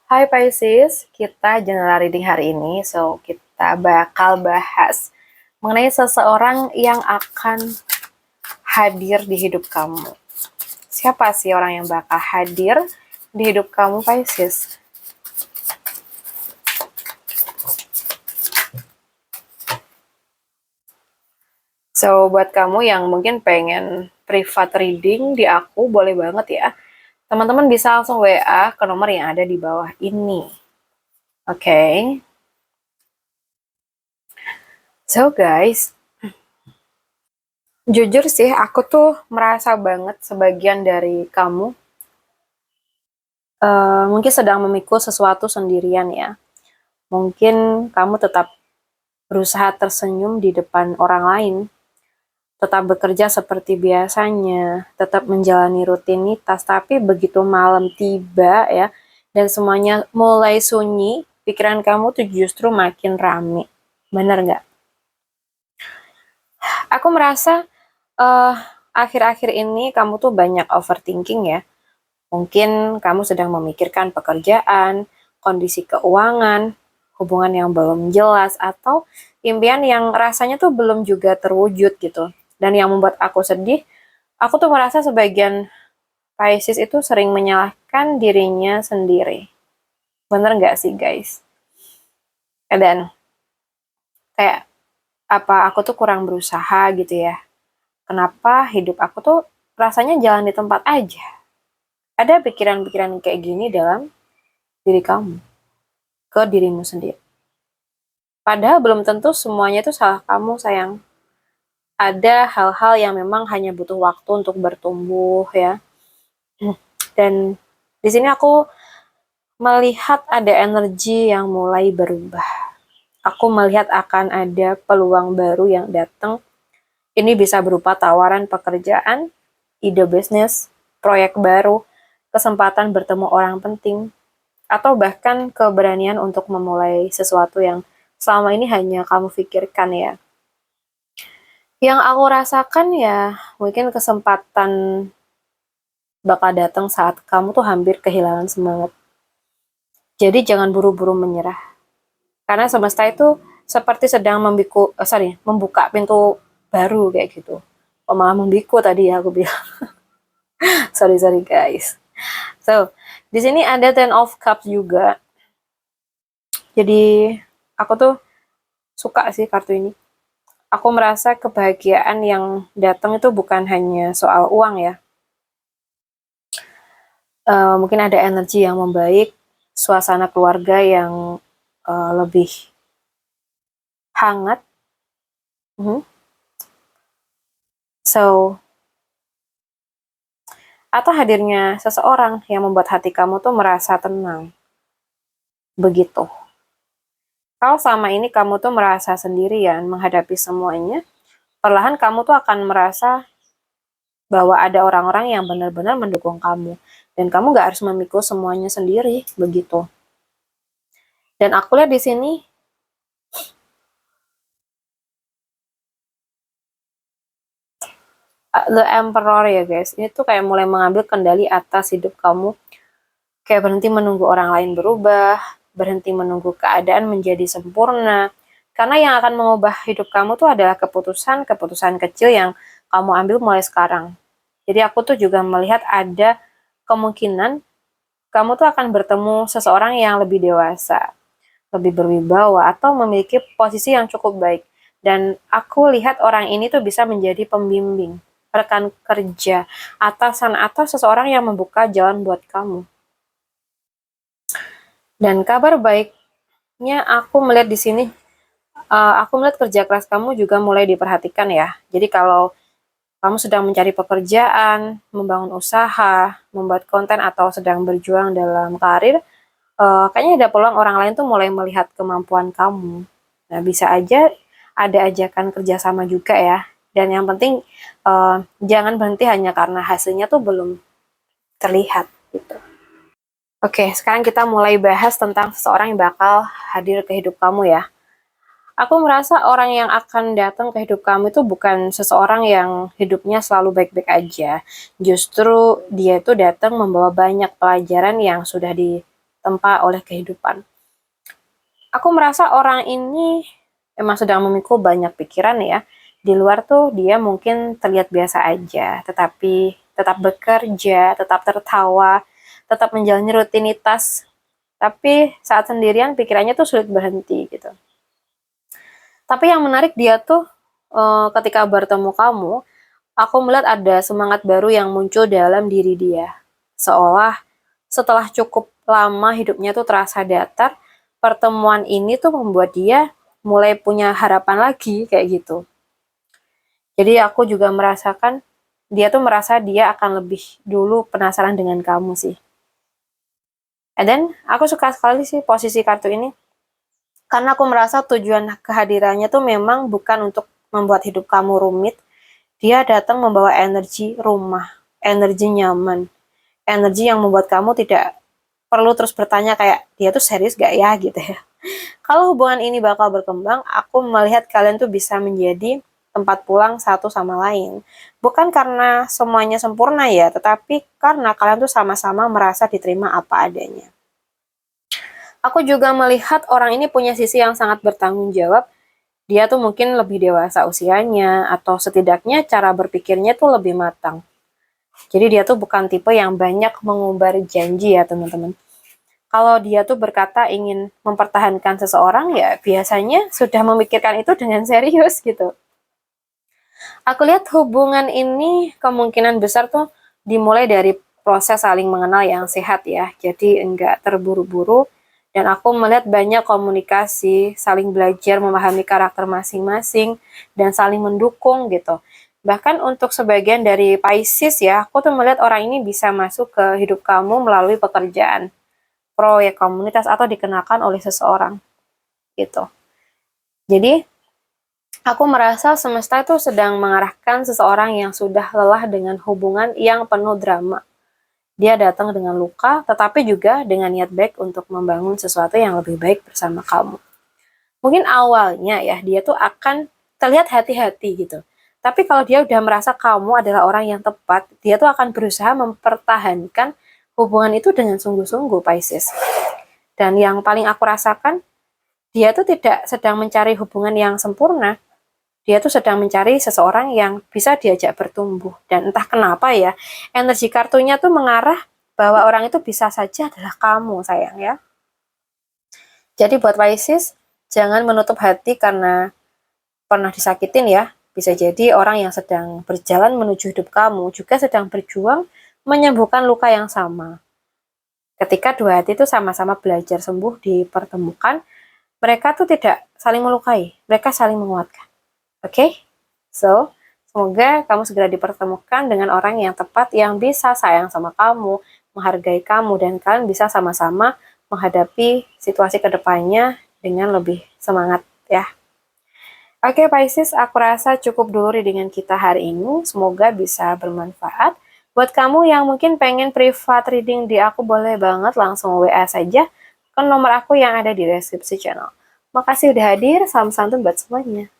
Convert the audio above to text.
Hai Pisces, kita general reading hari ini, kita bakal bahas mengenai seseorang yang akan hadir di hidup kamu. Siapa sih orang yang bakal hadir di hidup kamu Pisces? Buat kamu yang mungkin pengen private reading di aku, boleh banget ya. Teman-teman bisa langsung WA ke nomor yang ada di bawah ini. Oke. Guys, jujur sih aku tuh merasa banget sebagian dari kamu mungkin sedang memikul sesuatu sendirian ya. Mungkin kamu tetap berusaha tersenyum di depan orang lain, tetap bekerja seperti biasanya, tetap menjalani rutinitas, tapi begitu malam tiba ya, dan semuanya mulai sunyi, pikiran kamu tuh justru makin rame. Bener nggak? Aku merasa akhir-akhir ini kamu tuh banyak overthinking ya. Mungkin kamu sedang memikirkan pekerjaan, kondisi keuangan, hubungan yang belum jelas, atau impian yang rasanya tuh belum juga terwujud gitu. Dan yang membuat aku sedih, aku tuh merasa sebagian Pisces itu sering menyalahkan dirinya sendiri. Bener nggak sih guys? Dan kayak apa aku tuh kurang berusaha gitu ya. Kenapa hidup aku tuh rasanya jalan di tempat aja. Ada pikiran-pikiran kayak gini dalam diri kamu, ke dirimu sendiri. Padahal belum tentu semuanya itu salah kamu, sayang. Ada hal-hal yang memang hanya butuh waktu untuk bertumbuh ya. Dan di sini aku melihat ada energi yang mulai berubah. Aku melihat akan ada peluang baru yang datang. Ini bisa berupa tawaran pekerjaan, ide bisnis, proyek baru, kesempatan bertemu orang penting, atau bahkan keberanian untuk memulai sesuatu yang selama ini hanya kamu pikirkan ya. Yang aku rasakan ya mungkin kesempatan bakal datang saat kamu tuh hampir kehilangan semangat. Jadi jangan buru-buru menyerah. Karena semesta itu seperti sedang membuka pintu baru kayak gitu. Oh, malah membiku tadi ya aku bilang. sorry guys. Di sini ada Ten of Cups juga. Jadi aku tuh suka sih kartu ini. Aku merasa kebahagiaan yang datang itu bukan hanya soal uang ya. Mungkin ada energi yang membaik, suasana keluarga yang lebih hangat. So, atau hadirnya seseorang yang membuat hati kamu tuh merasa tenang. Begitu. Kalau selama ini kamu tuh merasa sendirian menghadapi semuanya, perlahan kamu tuh akan merasa bahwa ada orang-orang yang benar-benar mendukung kamu. Dan kamu gak harus memikul semuanya sendiri, begitu. Dan aku lihat di sini, The Emperor ya guys, ini tuh kayak mulai mengambil kendali atas hidup kamu. Kayak berhenti menunggu orang lain berubah, berhenti menunggu keadaan menjadi sempurna. Karena yang akan mengubah hidup kamu tuh adalah keputusan kecil yang kamu ambil mulai sekarang. Jadi aku tuh juga melihat ada kemungkinan kamu tuh akan bertemu seseorang yang lebih dewasa, lebih berwibawa, atau memiliki posisi yang cukup baik. Dan aku lihat orang ini tuh bisa menjadi pembimbing, rekan kerja, atasan, atau seseorang yang membuka jalan buat kamu. Dan kabar baiknya aku melihat di sini, aku melihat kerja keras kamu juga mulai diperhatikan ya. Jadi kalau kamu sedang mencari pekerjaan, membangun usaha, membuat konten, atau sedang berjuang dalam karir, kayaknya ada peluang orang lain tuh mulai melihat kemampuan kamu. Nah, bisa aja ada ajakan kerjasama juga ya. Dan yang penting jangan berhenti hanya karena hasilnya tuh belum terlihat gitu. Oke, sekarang kita mulai bahas tentang seseorang yang bakal hadir ke hidup kamu ya. Aku merasa orang yang akan datang ke hidup kamu itu bukan seseorang yang hidupnya selalu baik-baik aja. Justru dia itu datang membawa banyak pelajaran yang sudah ditempa oleh kehidupan. Aku merasa orang ini emang sedang memikul banyak pikiran ya. Di luar tuh dia mungkin terlihat biasa aja, tetapi tetap bekerja, tetap tertawa, tetap menjalani rutinitas. Tapi saat sendirian pikirannya tuh sulit berhenti gitu. Tapi yang menarik dia tuh ketika bertemu kamu, aku melihat ada semangat baru yang muncul dalam diri dia. Seolah setelah cukup lama hidupnya tuh terasa datar, pertemuan ini tuh membuat dia mulai punya harapan lagi kayak gitu. Jadi aku juga merasakan dia tuh merasa dia akan lebih dulu penasaran dengan kamu sih. And then aku suka sekali sih posisi kartu ini karena aku merasa tujuan kehadirannya tuh memang bukan untuk membuat hidup kamu rumit. Dia datang membawa energi rumah, energi nyaman, energi yang membuat kamu tidak perlu terus bertanya kayak dia tuh serius gak ya gitu ya. Kalau hubungan ini bakal berkembang, aku melihat kalian tuh bisa menjadi tempat pulang satu sama lain. Bukan karena semuanya sempurna ya, tetapi karena kalian tuh sama-sama merasa diterima apa adanya. Aku juga melihat orang ini punya sisi yang sangat bertanggung jawab. Dia tuh mungkin lebih dewasa usianya, atau setidaknya cara berpikirnya tuh lebih matang. Jadi dia tuh bukan tipe yang banyak mengumbar janji ya teman-teman. Kalau dia tuh berkata ingin mempertahankan seseorang ya biasanya sudah memikirkan itu dengan serius gitu. Aku lihat hubungan ini kemungkinan besar tuh dimulai dari proses saling mengenal yang sehat ya. Jadi enggak terburu-buru dan aku melihat banyak komunikasi, saling belajar memahami karakter masing-masing dan saling mendukung gitu. Bahkan untuk sebagian dari Pisces ya, aku tuh melihat orang ini bisa masuk ke hidup kamu melalui pekerjaan, proyek komunitas atau dikenalkan oleh seseorang gitu. Jadi aku merasa semesta itu sedang mengarahkan seseorang yang sudah lelah dengan hubungan yang penuh drama. Dia datang dengan luka, tetapi juga dengan niat baik untuk membangun sesuatu yang lebih baik bersama kamu. Mungkin awalnya ya, dia tuh akan terlihat hati-hati gitu. Tapi kalau dia udah merasa kamu adalah orang yang tepat, dia tuh akan berusaha mempertahankan hubungan itu dengan sungguh-sungguh, Pisces. Dan yang paling aku rasakan, dia tuh tidak sedang mencari hubungan yang sempurna. Dia tuh sedang mencari seseorang yang bisa diajak bertumbuh. Dan entah kenapa ya, energi kartunya tuh mengarah bahwa orang itu bisa saja adalah kamu, sayang ya. Jadi buat Pisces, jangan menutup hati karena pernah disakitin ya. Bisa jadi orang yang sedang berjalan menuju hidup kamu juga sedang berjuang menyembuhkan luka yang sama. Ketika dua hati itu sama-sama belajar sembuh dipertemukan, mereka tuh tidak saling melukai, mereka saling menguatkan. Oke? So, semoga kamu segera dipertemukan dengan orang yang tepat yang bisa sayang sama kamu, menghargai kamu, dan kalian bisa sama-sama menghadapi situasi kedepannya dengan lebih semangat ya. Oke Pisces, aku rasa cukup dulu readingan kita hari ini. Semoga bisa bermanfaat. Buat kamu yang mungkin pengen privat reading di aku, boleh banget langsung WA saja ke nomor aku yang ada di deskripsi channel. Makasih udah hadir, salam santun buat semuanya.